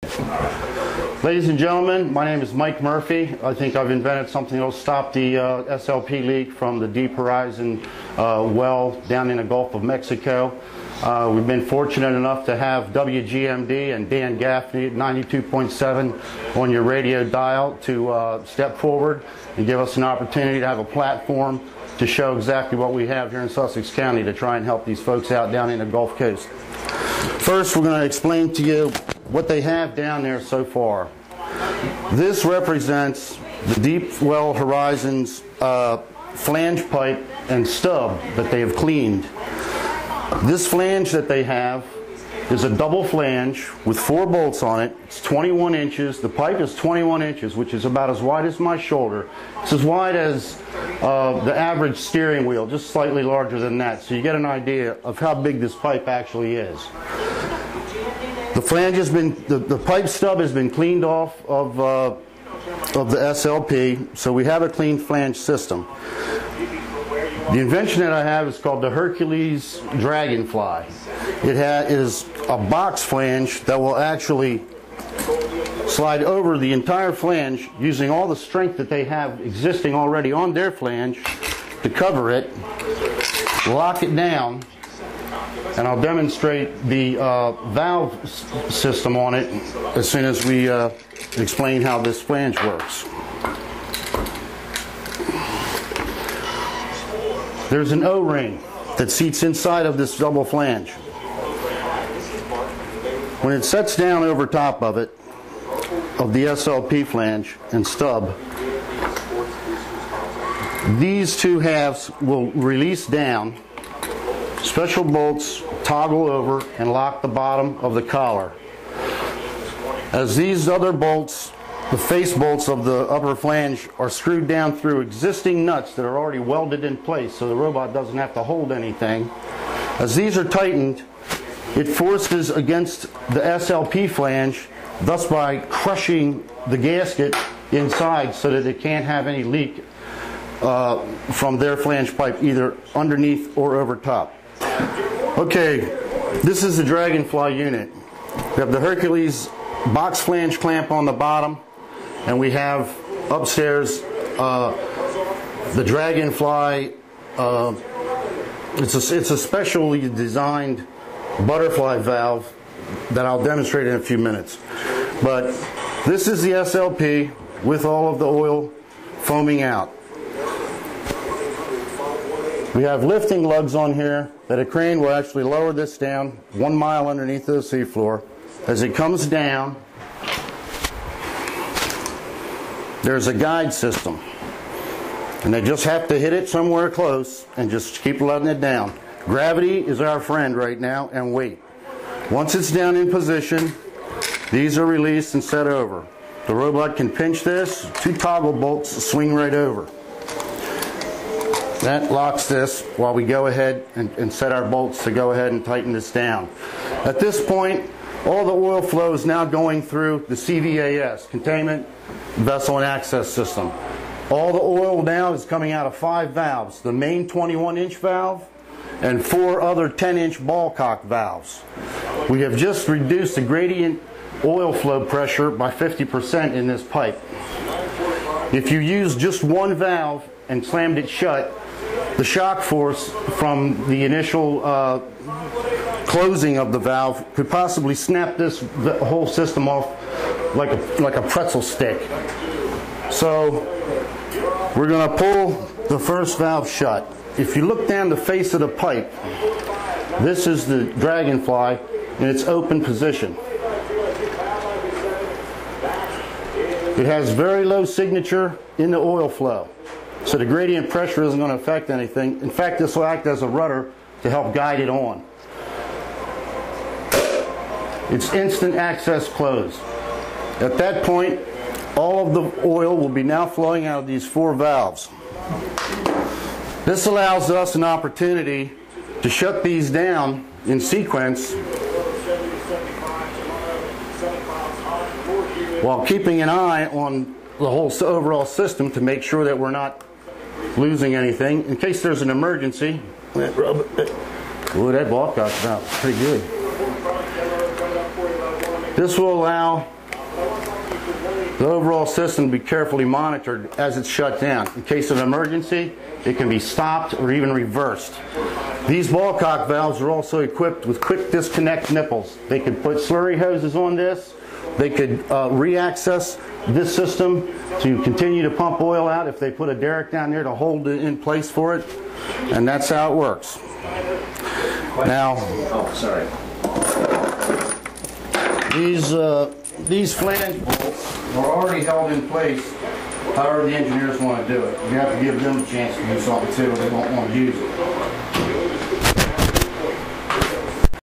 Ladies and gentlemen, my name is Mike Murphy. I think I've invented something that will stop the SLP leak from the Deep Horizon well down in the Gulf of Mexico. We've been fortunate enough to have WGMD and Dan Gaffney at 92.7 on your radio dial to step forward and give us an opportunity to have a platform to show exactly what we have here in Sussex County to try and help these folks out down in the Gulf Coast. First, we're going to explain to you what they have down there so far. This represents the Deep Well Horizon's flange pipe and stub that they have cleaned. This flange that they have is a double flange with 4 bolts on it. It's 21 inches. The pipe is 21 inches, which is about as wide as my shoulder. It's as wide as the average steering wheel, just slightly larger than that. So you get an idea of how big this pipe actually is. The flange has been, the pipe stub has been cleaned off of the SLP, so we have a clean flange system. The invention that I have is called the Hercules Dragonfly. It is a box flange that will actually slide over the entire flange using all the strength that they have existing already on their flange to cover it, lock it down, and I'll demonstrate the valve system on it as soon as we explain how this flange works. There's an O-ring that seats inside of this double flange. When it sets down over top of it, of the SLP flange and stub, these two halves will release down. Special bolts toggle over and lock the bottom of the collar. As these other bolts, the face bolts of the upper flange, are screwed down through existing nuts that are already welded in place so the robot doesn't have to hold anything. As these are tightened, it forces against the SLP flange, thus by crushing the gasket inside so that it can't have any leak from their flange pipe either underneath or over top. Okay, this is the Dragonfly unit. We have the Hercules box flange clamp on the bottom, and we have upstairs the Dragonfly. It's a specially designed butterfly valve that I'll demonstrate in a few minutes. But this is the SLP with all of the oil foaming out. We have lifting lugs on here that a crane will actually lower this down 1 mile underneath the seafloor. As it comes down, there's a guide system, and they just have to hit it somewhere close and just keep letting it down. Gravity is our friend right now, and weight. Once it's down in position, these are released and set over. The robot can pinch this, 2 toggle bolts swing right over. That locks this while we go ahead and set our bolts to go ahead and tighten this down. At this point, all the oil flow is now going through the CVAS, Containment Vessel and Access System. All the oil now is coming out of 5 valves, the main 21-inch valve and 4 other 10-inch ball cock valves. We have just reduced the gradient oil flow pressure by 50% in this pipe. If you use just one valve and slammed it shut, the shock force from the initial closing of the valve could possibly snap this whole system off like a pretzel stick. So we're going to pull the first valve shut. If you look down the face of the pipe, this is the Dragonfly in its open position. It has very low signature in the oil flow, so the gradient pressure isn't going to affect anything. In fact, this will act as a rudder to help guide it on. It's instant access close. At that point, all of the oil will be now flowing out of these 4 valves. This allows us an opportunity to shut these down in sequence while keeping an eye on the whole overall system to make sure that we're not losing anything in case there's an emergency. Ooh, that ball cock's out pretty good. This will allow the overall system to be carefully monitored as it's shut down. In case of emergency, it can be stopped or even reversed. These ball cock valves are also equipped with quick disconnect nipples. They could put slurry hoses on this. They could re-access this system to continue to pump oil out if they put a derrick down there to hold it in place for it. And that's how it works. Now, these flange bolts are already held in place however the engineers want to do it. You have to give them a chance to do something too, or they won't want to use it.